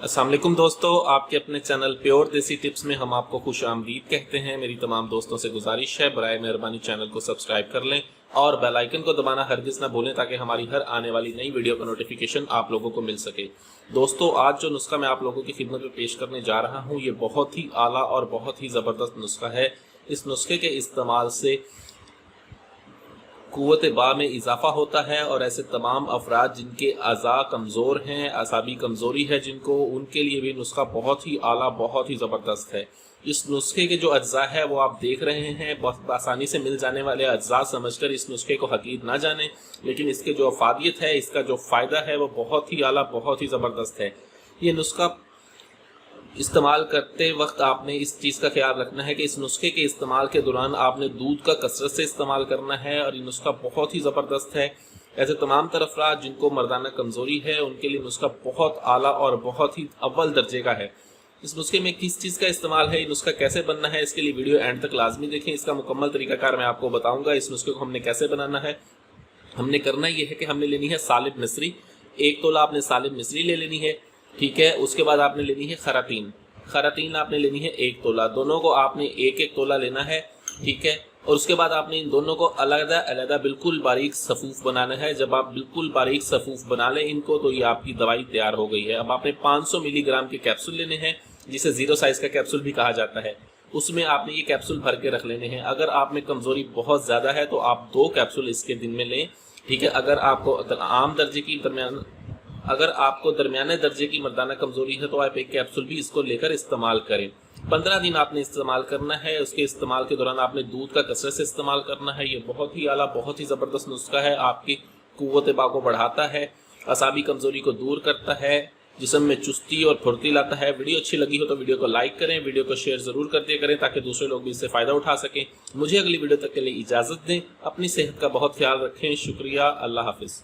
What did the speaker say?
अस्सलाम वालेकुम दोस्तों, आपके अपने चैनल प्योर देसी टिप्स में हम आपको खुश आमदीद कहते हैं। मेरी तमाम दोस्तों से गुजारिश है, बराए मेहरबानी चैनल को सब्सक्राइब कर लें और बेल आइकन को दबाना हरगिज़ ना भूलें ताकि हमारी हर आने वाली नई वीडियो का नोटिफिकेशन आप लोगों को मिल सके। दोस्तों, आज जो नुस्खा मैं आप लोगों की खिदमत में पेश करने जा रहा हूँ, ये बहुत ही आला और बहुत ही ज़बरदस्त नुस्खा है। इस नुस्खे के इस्तेमाल से क़ुव्वत बा में इजाफा होता है और ऐसे तमाम अफराद जिनके अज़ा कमज़ोर हैं, असाबी कमज़ोरी है जिनको, उनके लिए भी नुस्खा बहुत ही आला, बहुत ही ज़बरदस्त है। इस नुस्खे के जो अज्जा है वो आप देख रहे हैं, बहुत आसानी से मिल जाने वाले अज्जा समझकर इस नुस्खे को हकीर ना जाने, लेकिन इसके जो अफादियत है, इसका जो फ़ायदा है वो बहुत ही आला, बहुत ही ज़बरदस्त है। ये नुस्खा इस्तेमाल करते वक्त आपने इस चीज़ का ख्याल रखना है कि इस नुस्खे के इस्तेमाल के दौरान आपने दूध का कसरत से इस्तेमाल करना है और ये नुस्खा बहुत ही ज़बरदस्त है। ऐसे तमाम अफराद जिनको मर्दाना कमज़ोरी है उनके लिए नुस्खा बहुत आला और बहुत ही अव्वल दर्जे का है। इस नुस्खे में किस चीज़ का इस्तेमाल है, ये नुस्खा कैसे बनना है, इसके लिए वीडियो एंड तक लाजमी देखें। इसका मुकम्मल तरीकाकार मैं आपको बताऊँगा। इस नुस्खे को हमने कैसे बनाना है, हमने करना ये है कि हमने लेनी है सालिब मिस्री। 1 तोला आपने सालिब मिस्री ले लेनी है, ठीक है। उसके बाद आपने लेनी है खरातीन आपने लेनी है 1 तोला। दोनों को आपने 1-1 तोला लेना है, ठीक है। और उसके बाद आपने इन दोनों को अलग-अलग बिल्कुल बारीक सफ़ूफ बनाना है। जब आप बिल्कुल बारीक सफ़ूफ बना लें इनको, तो ये आपकी दवाई तैयार हो गई है। अब आपने 500 मिलीग्राम के कैप्सूल लेने हैं, जिसे 0 साइज़ का कैप्सूल भी कहा जाता है। उसमें आपने ये कैप्सूल भर के रख लेने हैं। अगर आप में कमज़ोरी बहुत ज़्यादा है तो आप 2 कैप्सूल इसके दिन में लें, ठीक है। अगर आपको दरमियाने दर्जे की मर्दाना कमज़ोरी है तो आप 1 कैप्सूल भी इसको लेकर इस्तेमाल करें। 15 दिन आपने इस्तेमाल करना है। उसके इस्तेमाल के दौरान आपने दूध का कसरत से इस्तेमाल करना है। ये बहुत ही आला, बहुत ही ज़बरदस्त नुस्खा है। आपकी क़ुव्वत बा को बढ़ाता है, असाबी कमज़ोरी को दूर करता है, जिस्म में चुस्ती और फुर्ती लाता है। वीडियो अच्छी लगी हो तो वीडियो को लाइक करें, वीडियो को शेयर ज़रूर कर दिया करें ताकि दूसरे लोग भी इससे फ़ायदा उठा सकें। मुझे अगली वीडियो तक के लिए इजाज़त दें। अपनी सेहत का बहुत ख्याल रखें। शुक्रिया। अल्लाह हाफ़िज़।